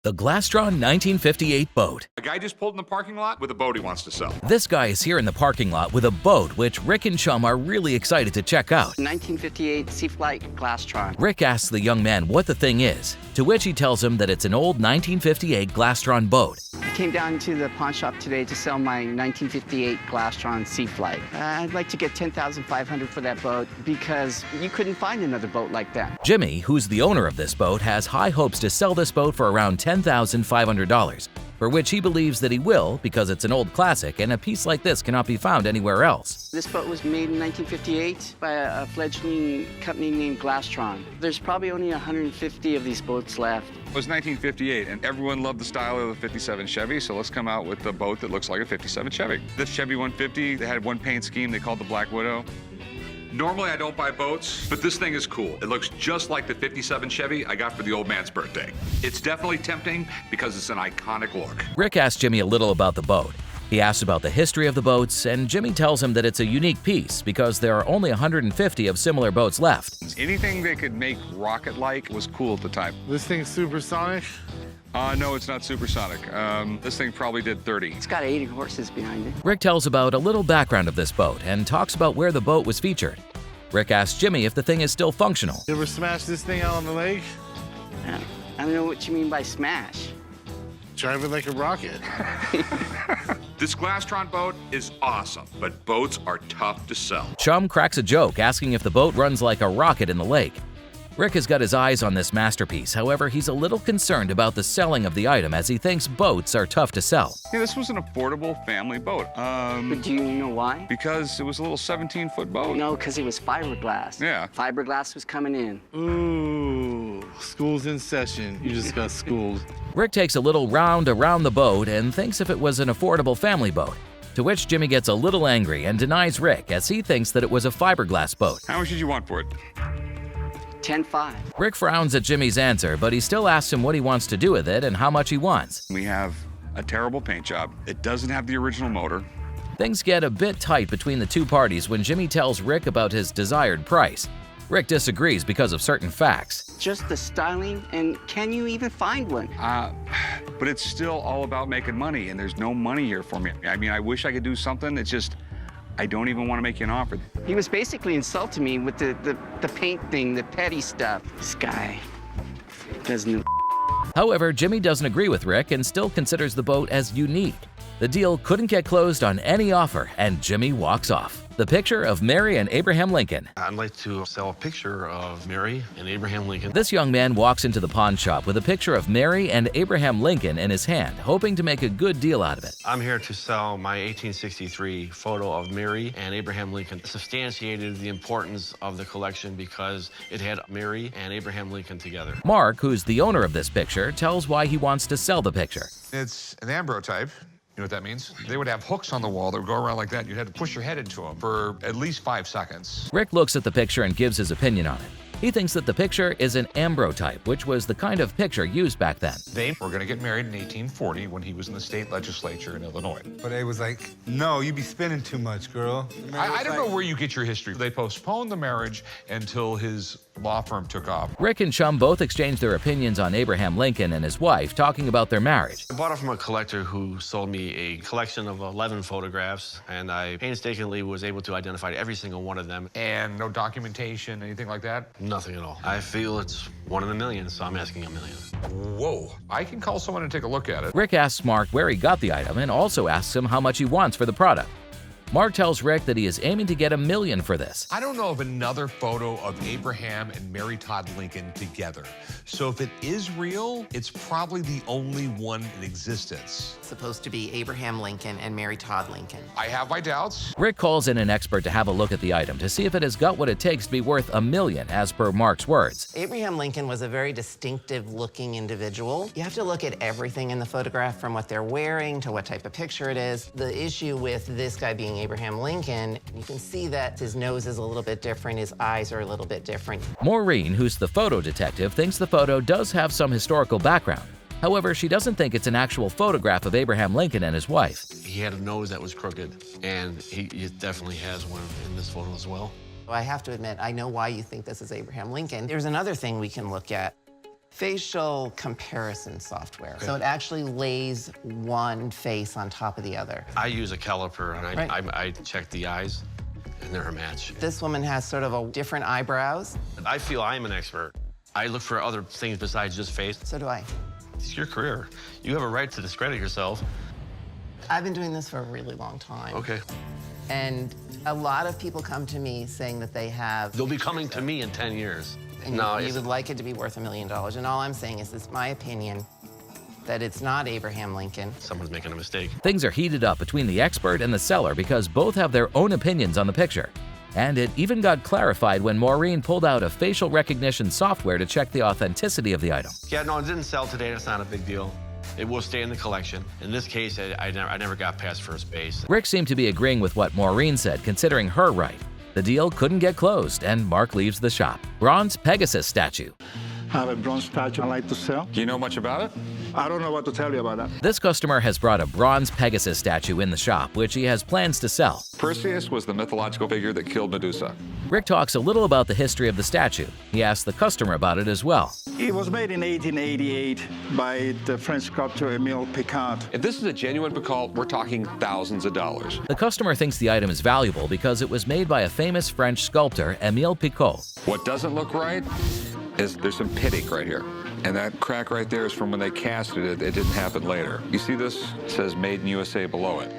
The Glastron 1958 boat. A guy just pulled in the parking lot with a boat he wants to sell. This guy is here in the parking lot with a boat which Rick and Chum are really excited to check out. 1958 Sea Flight Glastron. Rick asks the young man what the thing is, to which he tells him that it's an old 1958 Glastron boat. I came down to the pawn shop today to sell my 1958 Glastron Sea Flight. I'd like to get $10,500 for that boat because you couldn't find another boat like that. Jimmy, who's the owner of this boat, has high hopes to sell this boat for around $10,500, for which he believes that he will because it's an old classic and a piece like this cannot be found anywhere else. This boat was made in 1958 by a fledgling company named Glastron. There's probably only 150 of these boats left. It was 1958, and everyone loved the style of the 57 Chevy, so let's come out with a boat that looks like a 57 Chevy. This Chevy 150, they had one paint scheme they called the Black Widow. Normally, I don't buy boats, but this thing is cool. It looks just like the 57 Chevy I got for the old man's birthday. It's definitely tempting because it's an iconic look. Rick asks Jimmy a little about the boat. He asks about the history of the boats, and Jimmy tells him that it's a unique piece because there are only 150 of similar boats left. Anything they could make rocket-like was cool at the time. This thing's supersonic? No, it's not supersonic. This thing probably did 30. It's got 80 horses behind it. Rick tells about a little background of this boat and talks about where the boat was featured. Rick asks Jimmy if the thing is still functional. You ever smash this thing out on the lake? I don't know what you mean by smash. Drive it like a rocket. This Glastron boat is awesome, but boats are tough to sell. Chum cracks a joke asking if the boat runs like a rocket in the lake. Rick has got his eyes on this masterpiece, however, he's a little concerned about the selling of the item as he thinks boats are tough to sell. Yeah, this was an affordable family boat. But do you know why? Because it was a little 17-foot boat. No, because it was fiberglass. Yeah. Fiberglass was coming in. Ooh, school's in session. You just got schooled. Rick takes a little round around the boat and thinks if it was an affordable family boat, to which Jimmy gets a little angry and denies Rick as he thinks that it was a fiberglass boat. How much did you want for it? 10.5. Rick frowns at Jimmy's answer, but he still asks him what he wants to do with it and how much he wants. We have a terrible paint job. It doesn't have the original motor. Things get a bit tight between the two parties when Jimmy tells Rick about his desired price. Rick disagrees because of certain facts. Just the styling, and can you even find one? But it's still all about making money, and there's no money here for me. I mean, I wish I could do something. It's just, I don't even want to make you an offer. He was basically insulting me with the paint thing, the petty stuff. This guy doesn't know. However, Jimmy doesn't agree with Rick and still considers the boat as unique. The deal couldn't get closed on any offer, and Jimmy walks off. The picture of Mary and Abraham Lincoln. I'd like to sell a picture of Mary and Abraham Lincoln. This young man walks into the pawn shop with a picture of Mary and Abraham Lincoln in his hand, hoping to make a good deal out of it. I'm here to sell my 1863 photo of Mary and Abraham Lincoln. It substantiated the importance of the collection because it had Mary and Abraham Lincoln together. Mark, who's the owner of this picture, tells why he wants to sell the picture. It's an ambrotype. You know what that means? They would have hooks on the wall that would go around like that. You'd have to push your head into them for at least 5 seconds. Rick looks at the picture and gives his opinion on it. He thinks that the picture is an ambrotype, which was the kind of picture used back then. They were going to get married in 1840 when he was in the state legislature in Illinois. But they was like, no, you be spending too much, girl. I don't know where you get your history. They postponed the marriage until his law firm took off. Rick and Chum both exchanged their opinions on Abraham Lincoln and his wife, talking about their marriage. I bought it from a collector who sold me a collection of 11 photographs, and I painstakingly was able to identify every single one of them. And no documentation, anything like that? Nothing at all. I feel it's 1 in a million, so I'm asking $1 million. Whoa. I can call someone and take a look at it. Rick asks Mark where he got the item and also asks him how much he wants for the product. Mark tells Rick that he is aiming to get $1 million for this. I don't know of another photo of Abraham and Mary Todd Lincoln together. So if it is real, it's probably the only one in existence. It's supposed to be Abraham Lincoln and Mary Todd Lincoln. I have my doubts. Rick calls in an expert to have a look at the item to see if it has got what it takes to be worth $1 million, as per Mark's words. Abraham Lincoln was a very distinctive looking individual. You have to look at everything in the photograph, from what they're wearing to what type of picture it is. The issue with this guy being Abraham Lincoln, you can see that his nose is a little bit different, his eyes are a little bit different. Maureen, who's the photo detective, thinks the photo does have some historical background. However, she doesn't think it's an actual photograph of Abraham Lincoln and his wife. He had a nose that was crooked, and he definitely has one in this photo as well. I have to admit, I know why you think this is Abraham Lincoln. There's another thing we can look at. Facial comparison software. So it actually lays one face on top of the other. I use a caliper, and I check the eyes, and they're a match. This woman has sort of a different eyebrows. I feel I'm an expert. I look for other things besides just face. So do I. It's your career. You have a right to discredit yourself. I've been doing this for a really long time. Okay. And a lot of people come to me saying that they have... They'll be coming to me in 10 years. And you would like it to be worth $1 million. And all I'm saying is it's my opinion that it's not Abraham Lincoln. Someone's making a mistake. Things are heated up between the expert and the seller because both have their own opinions on the picture. And it even got clarified when Maureen pulled out a facial recognition software to check the authenticity of the item. Yeah, no, it didn't sell today. That's not a big deal. It will stay in the collection. In this case, I never got past first base. Rick seemed to be agreeing with what Maureen said, considering her right. The deal couldn't get closed, and Mark leaves the shop. Bronze Pegasus statue. I have a bronze statue I'd like to sell. Do you know much about it? I don't know what to tell you about that. This customer has brought a bronze Pegasus statue in the shop, which he has plans to sell. Perseus was the mythological figure that killed Medusa. Rick talks a little about the history of the statue. He asks the customer about it as well. It was made in 1888 by the French sculptor Émile Picard. If this is a genuine Picard, we're talking thousands of dollars. The customer thinks the item is valuable because it was made by a famous French sculptor, Émile Picard. What doesn't look right is there's some pitting right here. And that crack right there is from when they casted it. It didn't happen later. You see this? It says Made in USA below it.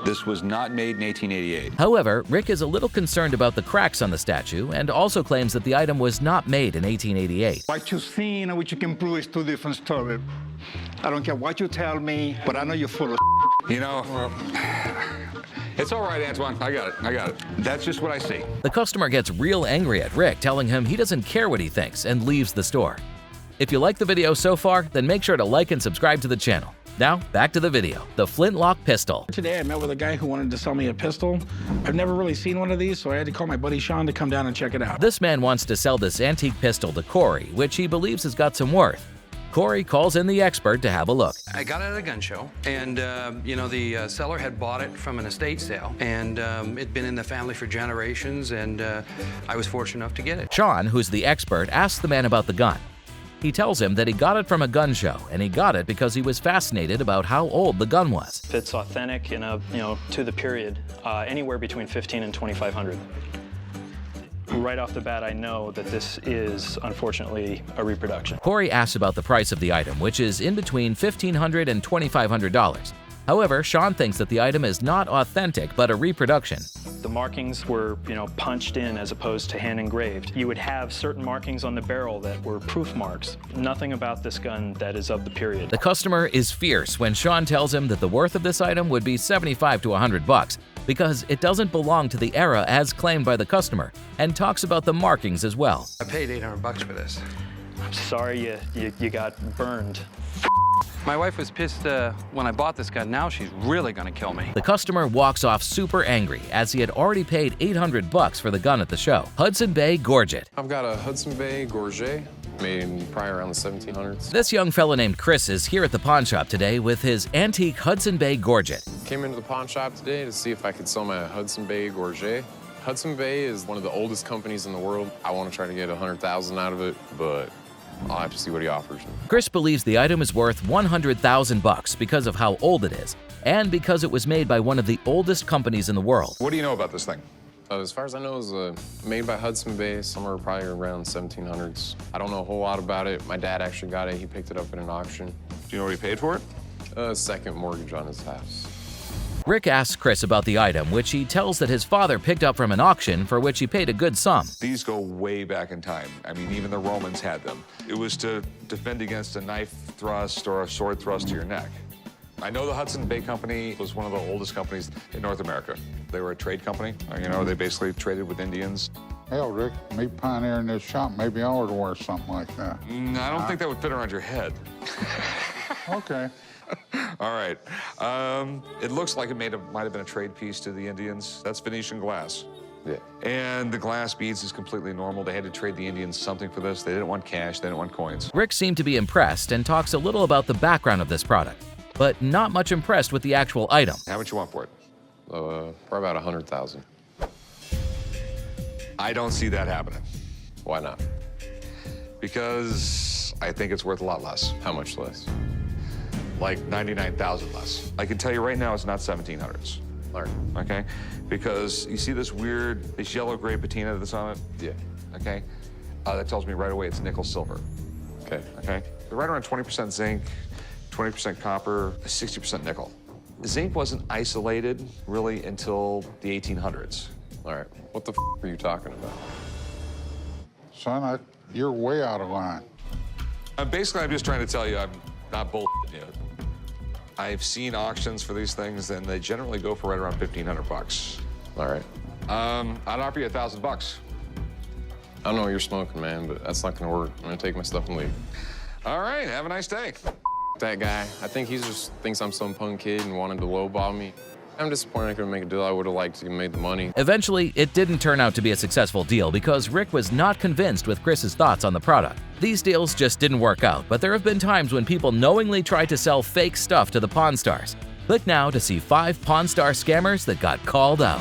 This was not made in 1888. However, Rick is a little concerned about the cracks on the statue and also claims that the item was not made in 1888. What you've seen and what you can prove is two different stories. I don't care what you tell me, but I know you're full of You know, it's all right, Antoine. I got it. That's just what I see. The customer gets real angry at Rick, telling him he doesn't care what he thinks and leaves the store. If you like the video so far, then make sure to like and subscribe to the channel. Now, back to the video. The Flintlock pistol. Today I met with a guy who wanted to sell me a pistol. I've never really seen one of these, so I had to call my buddy Sean to come down and check it out. This man wants to sell this antique pistol to Corey, which he believes has got some worth. Corey calls in the expert to have a look. I got it at a gun show, and the seller had bought it from an estate sale, and it'd been in the family for generations, and I was fortunate enough to get it. Sean, who's the expert, asks the man about the gun. He tells him that he got it from a gun show, and he got it because he was fascinated about how old the gun was. It's authentic and to the period, anywhere between 15 and 2,500. Right off the bat, I know that this is, unfortunately, a reproduction. Corey asks about the price of the item, which is in between $1,500 and $2,500. However, Sean thinks that the item is not authentic, but a reproduction. The markings were, punched in as opposed to hand engraved. You would have certain markings on the barrel that were proof marks. Nothing about this gun that is of the period. The customer is fierce when Sean tells him that the worth of this item would be $75 to $100 because it doesn't belong to the era as claimed by the customer, and talks about the markings as well. I paid $800 for this. I'm sorry you got burned. My wife was pissed when I bought this gun. Now she's really gonna kill me. The customer walks off super angry as he had already paid $800 for the gun at the show. Hudson Bay Gorget. I've got a Hudson Bay Gorget made probably around the 1700s. This young fella named Chris is here at the pawn shop today with his antique Hudson Bay Gorget. Came into the pawn shop today to see if I could sell my Hudson Bay Gorget. Hudson Bay is one of the oldest companies in the world. I want to try to get $100,000 out of it, but I'll have to see what he offers me. Chris believes the item is worth $100,000 because of how old it is, and because it was made by one of the oldest companies in the world. What do you know about this thing? As far as I know, it was made by Hudson Bay, somewhere probably around 1700s. I don't know a whole lot about it. My dad actually got it. He picked it up at an auction. Do you know what he paid for it? Second mortgage on his house. Rick asks Chris about the item, which he tells that his father picked up from an auction for which he paid a good sum. These go way back in time. I mean, even the Romans had them. It was to defend against a knife thrust or a sword thrust to your neck. I know the Hudson Bay Company was one of the oldest companies in North America. They were a trade company. They basically traded with Indians. Hell, Rick, me pioneering this shop, maybe I ought to wear something like that. I don't think that would fit around your head. Okay. All right. It looks like it might have been a trade piece to the Indians. That's Venetian glass. Yeah. And the glass beads is completely normal. They had to trade the Indians something for this. They didn't want cash. They didn't want coins. Rick seemed to be impressed and talks a little about the background of this product, but not much impressed with the actual item. How much you want for it? Probably about $100,000. I don't see that happening. Why not? Because I think it's worth a lot less. How much less? Like 99,000 less. I can tell you right now it's not 1700s. All right. Okay? Because you see this yellow-gray patina that's on it? Yeah. Okay? That tells me right away it's nickel silver. Okay. Okay? They're right around 20% zinc, 20% copper, 60% nickel. Zinc wasn't isolated really until the 1800s. All right. What the f are you talking about? Son, you're way out of line. Basically, I'm just trying to tell you I'm not bullshitting you. I've seen auctions for these things, and they generally go for right around 1,500 bucks. All right. I'd offer you $1,000 bucks. I don't know what you're smoking, man, but that's not gonna work. I'm gonna take my stuff and leave. All right, have a nice day. That guy, I think he just thinks I'm some punk kid and wanted to lowball me. I'm disappointed I couldn't make a deal. I would have liked to have made the money. Eventually, it didn't turn out to be a successful deal because Rick was not convinced with Chris's thoughts on the product. These deals just didn't work out, but there have been times when people knowingly tried to sell fake stuff to the Pawn Stars. Click now to see 5 Pawn Star scammers that got called out.